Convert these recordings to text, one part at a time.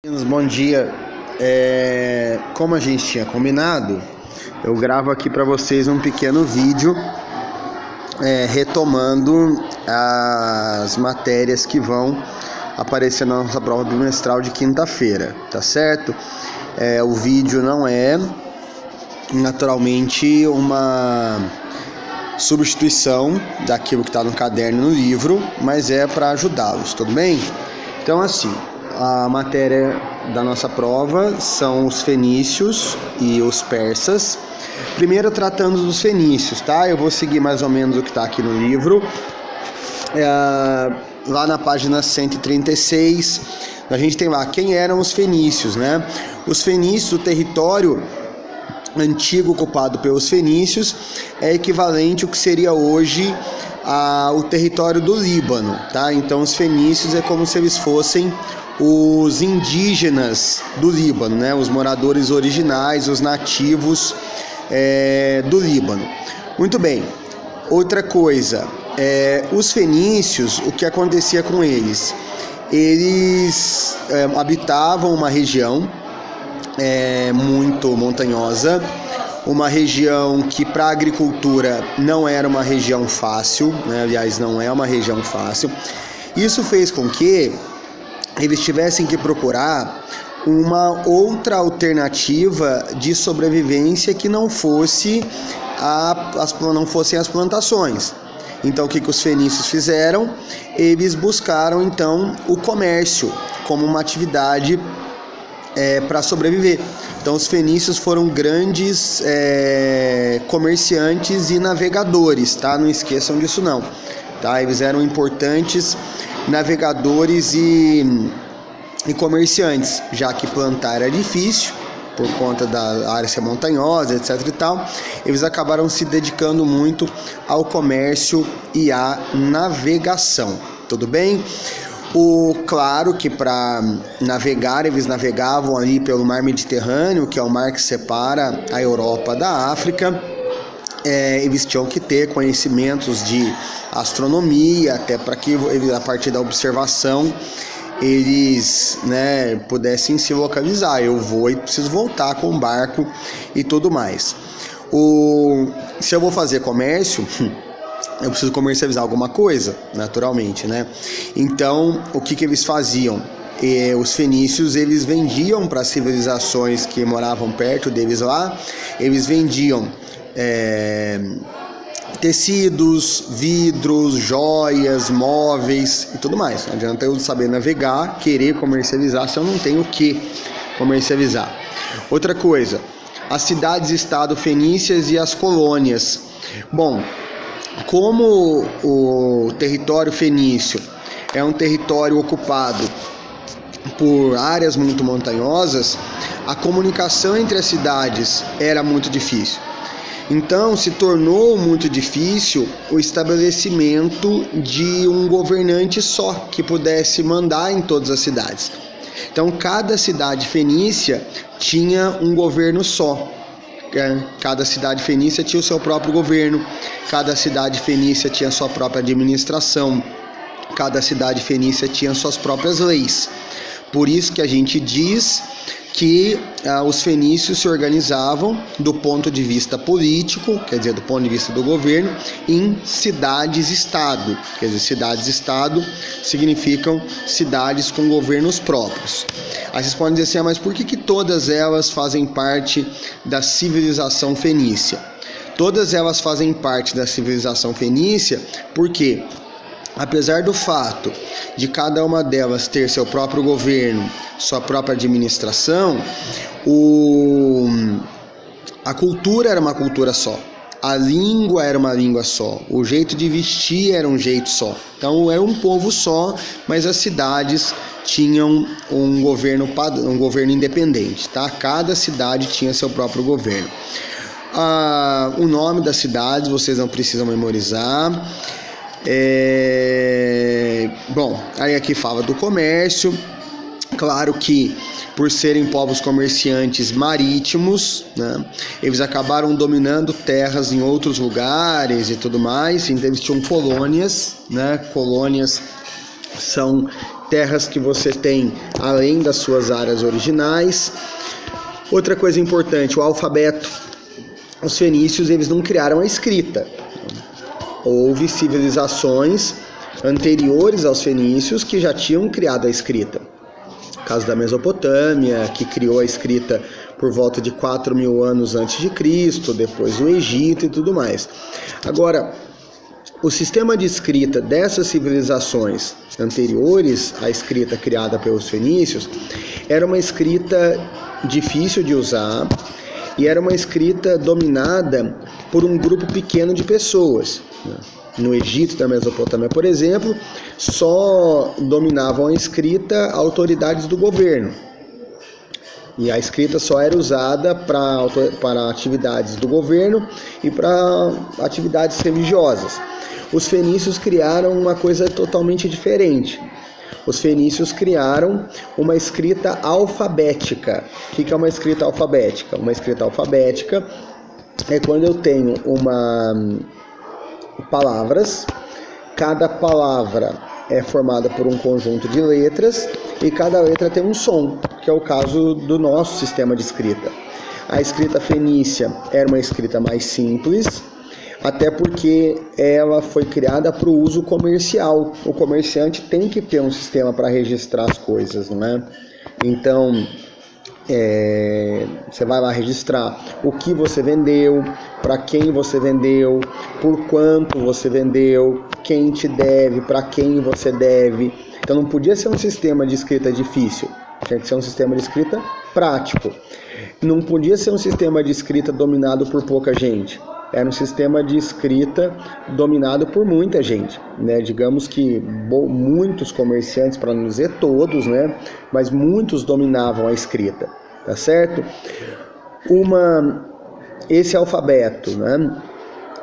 Bom dia. Como a gente tinha combinado, eu gravo aqui para vocês um pequeno vídeo retomando as matérias que vão aparecer na nossa prova bimestral de quinta-feira, tá certo? O vídeo não é naturalmente uma substituição daquilo que está no caderno e no livro, mas é para ajudá-los, tudo bem? Então, assim, a matéria da nossa prova são os fenícios e os persas. Primeiro, tratando dos fenícios, tá? Eu vou seguir mais ou menos o que está aqui no livro. Lá na página 136, a gente tem lá quem eram os fenícios, né? Os fenícios, o território antigo ocupado pelos fenícios, é equivalente ao que seria hoje o território do Líbano, tá? Então, os fenícios é como se eles fossem os indígenas do Líbano, né? Os moradores originais, os nativos do Líbano. Muito bem. Outra coisa, os fenícios, o que acontecia com eles? Eles habitavam uma região muito montanhosa, uma região que para a agricultura não era uma região fácil, né? Aliás, não é uma região fácil. Isso fez com que eles tivessem que procurar uma outra alternativa de sobrevivência que não fossem as plantações. Então, o que os fenícios fizeram? Eles buscaram, então, o comércio como uma atividade para sobreviver. Então, os fenícios foram grandes comerciantes e navegadores, tá? Não esqueçam disso não, tá? Eles eram importantes navegadores e comerciantes, já que plantar era difícil por conta da área ser montanhosa, etc e tal. Eles acabaram se dedicando muito ao comércio e à navegação, tudo bem? Claro que para navegar, eles navegavam ali pelo mar Mediterrâneo, que é o mar que separa a Europa da África. Eles tinham que ter conhecimentos de astronomia, até para que a partir da observação eles pudessem se localizar. Eu vou e preciso voltar com o barco e tudo mais. Se eu vou fazer comércio, eu preciso comercializar alguma coisa, naturalmente, né? Então, o que eles faziam? Os fenícios, eles vendiam para as civilizações que moravam perto deles lá, eles vendiam tecidos, vidros, joias, móveis e tudo mais. Não adianta eu saber navegar, querer comercializar se eu não tenho o que comercializar. Outra coisa, as cidades-estado fenícias e as colônias. Bom, como o território fenício é um território ocupado por áreas muito montanhosas, a comunicação entre as cidades era muito difícil. Então, se tornou muito difícil o estabelecimento de um governante só, que pudesse mandar em todas as cidades. Então, cada cidade fenícia tinha um governo só. Cada cidade fenícia tinha o seu próprio governo, cada cidade fenícia tinha a sua própria administração, cada cidade fenícia tinha suas próprias leis. Por isso que a gente diz que os fenícios se organizavam do ponto de vista político, quer dizer, do ponto de vista do governo, em cidades-estado. Quer dizer, cidades-estado significam cidades com governos próprios. Aí vocês podem dizer assim, mas por que todas elas fazem parte da civilização fenícia? Todas elas fazem parte da civilização fenícia porque, apesar do fato de cada uma delas ter seu próprio governo, sua própria administração, a cultura era uma cultura só, a língua era uma língua só, o jeito de vestir era um jeito só. Então era um povo só, mas as cidades tinham um governo independente, tá? Cada cidade tinha seu próprio governo. O nome das cidades vocês não precisam memorizar. Bom, aí aqui fala do comércio. Claro que por serem povos comerciantes marítimos, né, eles acabaram dominando terras em outros lugares e tudo mais. Então eles tinham colônias, né? Colônias são terras que você tem além das suas áreas originais. Outra coisa importante, o alfabeto. Os fenícios, eles não criaram a escrita. Houve civilizações anteriores aos fenícios que já tinham criado a escrita. O caso da Mesopotâmia, que criou a escrita por volta de 4.000 anos antes de Cristo, depois o Egito e tudo mais. Agora, o sistema de escrita dessas civilizações anteriores à escrita criada pelos fenícios era uma escrita difícil de usar e era uma escrita dominada por um grupo pequeno de pessoas. No Egito da Mesopotâmia, por exemplo, só dominavam a escrita autoridades do governo. E a escrita só era usada para atividades do governo e para atividades religiosas. Os fenícios criaram uma coisa totalmente diferente. Os fenícios criaram uma escrita alfabética. O que é uma escrita alfabética? Uma escrita alfabética é quando eu tenho palavras, cada palavra é formada por um conjunto de letras e cada letra tem um som, que é o caso do nosso sistema de escrita. A escrita fenícia era uma escrita mais simples, até porque ela foi criada para o uso comercial. O comerciante tem que ter um sistema para registrar as coisas, não é? Então, você vai lá registrar o que você vendeu, para quem você vendeu, por quanto você vendeu, quem te deve, para quem você deve. Então não podia ser um sistema de escrita difícil, tinha que ser um sistema de escrita prático. Não podia ser um sistema de escrita dominado por pouca gente. Era um sistema de escrita dominado por muita gente, né? Digamos que muitos comerciantes, para não dizer todos, né? Mas muitos dominavam a escrita, tá certo? Esse alfabeto, né?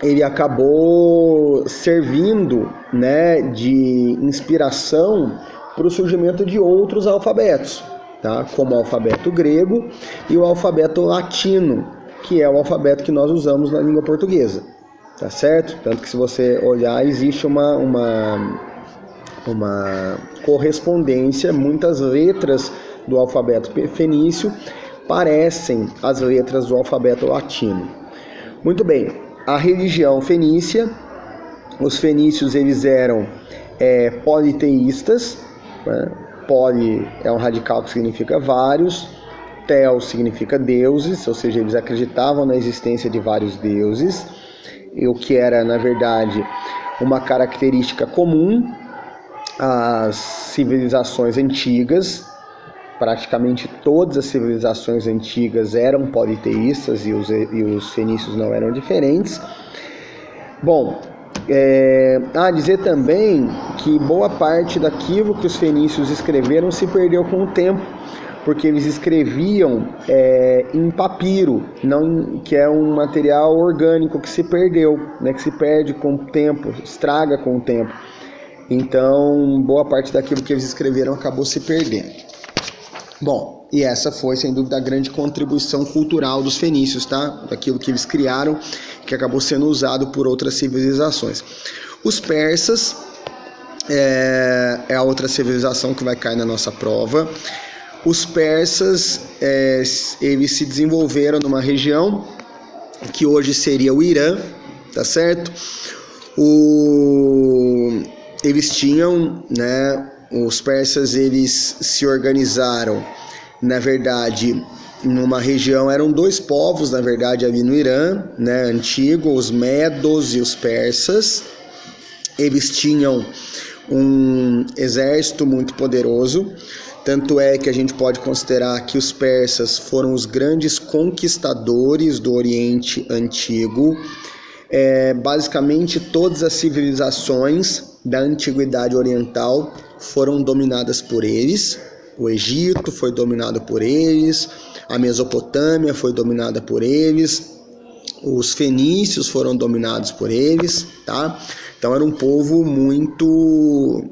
Ele acabou servindo, né, de inspiração para o surgimento de outros alfabetos, tá? Como o alfabeto grego e o alfabeto latino, que é o alfabeto que nós usamos na língua portuguesa, tá certo? Tanto que se você olhar, existe uma correspondência, muitas letras do alfabeto fenício parecem as letras do alfabeto latino. Muito bem, a religião fenícia, os fenícios eles eram politeístas, né? Poli é um radical que significa vários, Theos significa deuses, ou seja, eles acreditavam na existência de vários deuses, o que era, na verdade, uma característica comum às civilizações antigas. Praticamente todas as civilizações antigas eram politeístas e os fenícios não eram diferentes. Bom, dizer também que boa parte daquilo que os fenícios escreveram se perdeu com o tempo, porque eles escreviam em papiro, que é um material orgânico que se perdeu, né, que se perde com o tempo, estraga com o tempo. Então, boa parte daquilo que eles escreveram acabou se perdendo. Bom, e essa foi, sem dúvida, a grande contribuição cultural dos fenícios, tá? Daquilo que eles criaram, que acabou sendo usado por outras civilizações. Os persas é a outra civilização que vai cair na nossa prova. Os persas, eles se desenvolveram numa região que hoje seria o Irã, tá certo? Eles tinham, né, os persas, eles se organizaram, na verdade, numa região, eram dois povos, na verdade, ali no Irã, né, antigo, os medos e os persas. Eles tinham um exército muito poderoso, tanto é que a gente pode considerar que os persas foram os grandes conquistadores do Oriente Antigo. Basicamente, todas as civilizações da Antiguidade Oriental foram dominadas por eles. O Egito foi dominado por eles, a Mesopotâmia foi dominada por eles, os fenícios foram dominados por eles, tá? Então era um povo muito...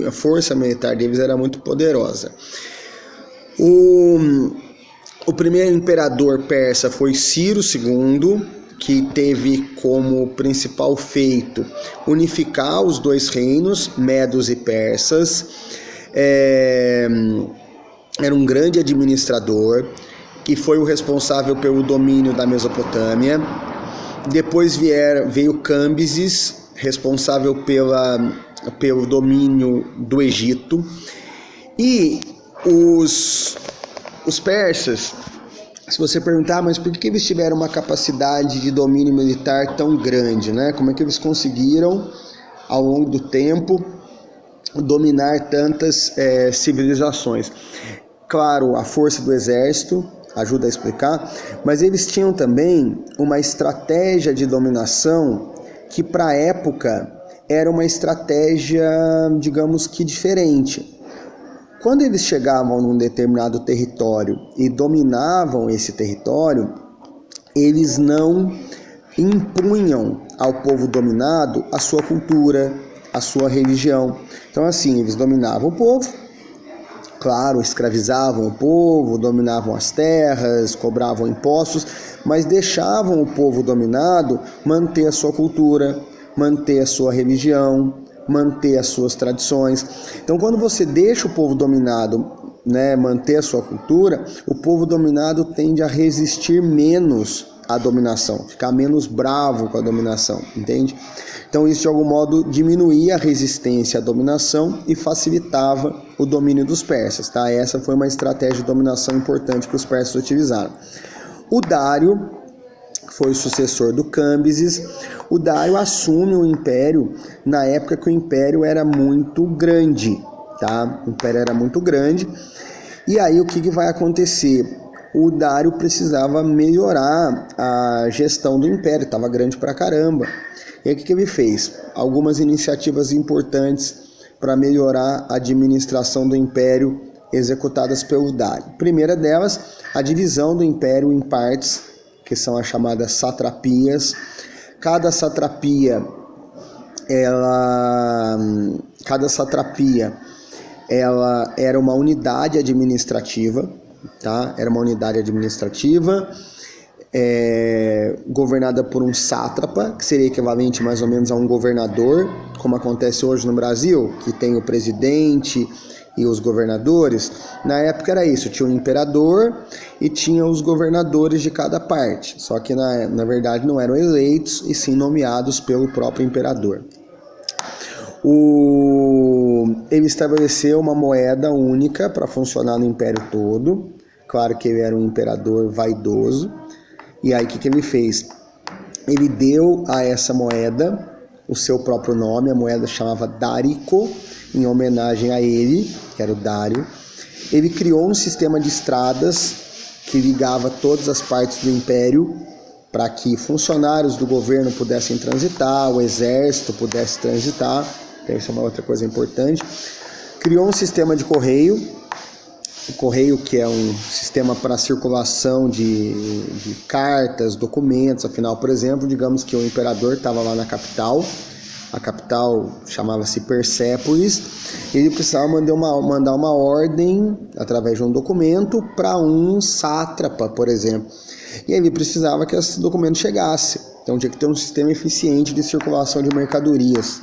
a força militar deles era muito poderosa. O primeiro imperador persa foi Ciro II, que teve como principal feito unificar os dois reinos, medos e persas. era um grande administrador, que foi o responsável pelo domínio da Mesopotâmia. Depois veio Cambises, responsável pelo domínio do Egito. E os persas, se você perguntar, mas por que eles tiveram uma capacidade de domínio militar tão grande, né? Como é que eles conseguiram, ao longo do tempo, dominar tantas civilizações? Claro, a força do exército ajuda a explicar, mas eles tinham também uma estratégia de dominação que, para a época, era uma estratégia, digamos que diferente. Quando eles chegavam num determinado território e dominavam esse território, eles não impunham ao povo dominado a sua cultura, a sua religião. Então, assim, eles dominavam o povo, claro, escravizavam o povo, dominavam as terras, cobravam impostos, mas deixavam o povo dominado manter a sua cultura, manter a sua religião, manter as suas tradições. Então, quando você deixa o povo dominado, né, manter a sua cultura, o povo dominado tende a resistir menos à dominação, ficar menos bravo com a dominação, entende? Então, isso de algum modo diminuía a resistência à dominação e facilitava o domínio dos persas, tá? Essa foi uma estratégia de dominação importante que os persas utilizaram. O Dário foi o sucessor do Cambises. O Dário assume o império na época que o império era muito grande, tá? O império era muito grande. E aí o que vai acontecer? O Dário precisava melhorar a gestão do império, estava grande pra caramba. E aí o que ele fez? Algumas iniciativas importantes para melhorar a administração do império executadas pelo Dário. Primeira delas, a divisão do império em partes, que são as chamadas satrapias. Cada satrapia, ela era uma unidade administrativa, tá? Era uma unidade administrativa governada por um sátrapa, que seria equivalente mais ou menos a um governador, como acontece hoje no Brasil, que tem o presidente e os governadores. Na época era isso, tinha o imperador e tinha os governadores de cada parte, só que na verdade não eram eleitos e sim nomeados pelo próprio imperador. Ele estabeleceu uma moeda única para funcionar no império todo. Claro que ele era um imperador vaidoso. E aí o que ele fez? Ele deu a essa moeda o seu próprio nome. A moeda chamava Dárico, em homenagem a ele, que era o Dário. Ele criou um sistema de estradas que ligava todas as partes do império para que funcionários do governo pudessem transitar, o exército pudesse transitar. Essa é uma outra coisa importante. Criou um sistema de correio, o correio que é um sistema para circulação de cartas, documentos. Afinal, por exemplo, digamos que o imperador estava lá na capital, a capital chamava-se Persépolis, ele precisava mandar uma ordem através de um documento para um sátrapa, por exemplo, e ele precisava que esse documento chegasse. Então tinha que ter um sistema eficiente de circulação de mercadorias.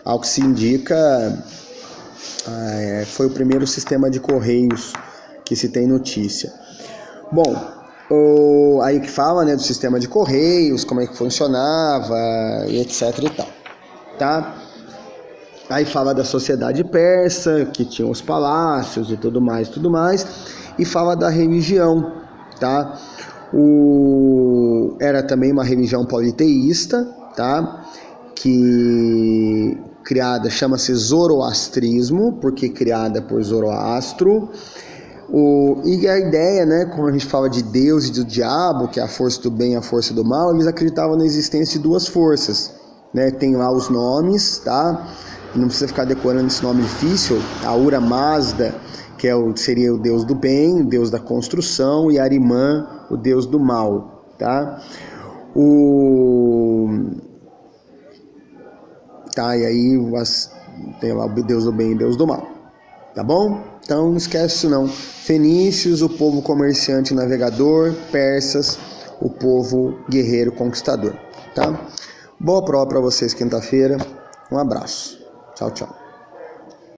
Ao que se indica, foi o primeiro sistema de correios que se tem notícia. Bom, aí que fala, né, do sistema de correios, como é que funcionava, e etc e tal, tá? Aí fala da sociedade persa, que tinha os palácios e tudo mais, e fala da religião, tá? Era também uma religião politeísta, tá? Que criada, chama-se Zoroastrismo, porque criada por Zoroastro. E a ideia, né, como a gente fala de Deus e do diabo, que é a força do bem e a força do mal, eles acreditavam na existência de duas forças, né? Tem lá os nomes, tá? Não precisa ficar decorando esse nome difícil. Ahura Mazda, que seria o deus do bem, o deus da construção, e Arimã, o deus do mal, tá? E aí tem lá o deus do bem e o deus do mal, tá bom? Então não esquece isso não. Fenícios, o povo comerciante navegador. Persas, o povo guerreiro conquistador, tá? Boa prova para vocês quinta-feira. Um abraço. Tchau, tchau.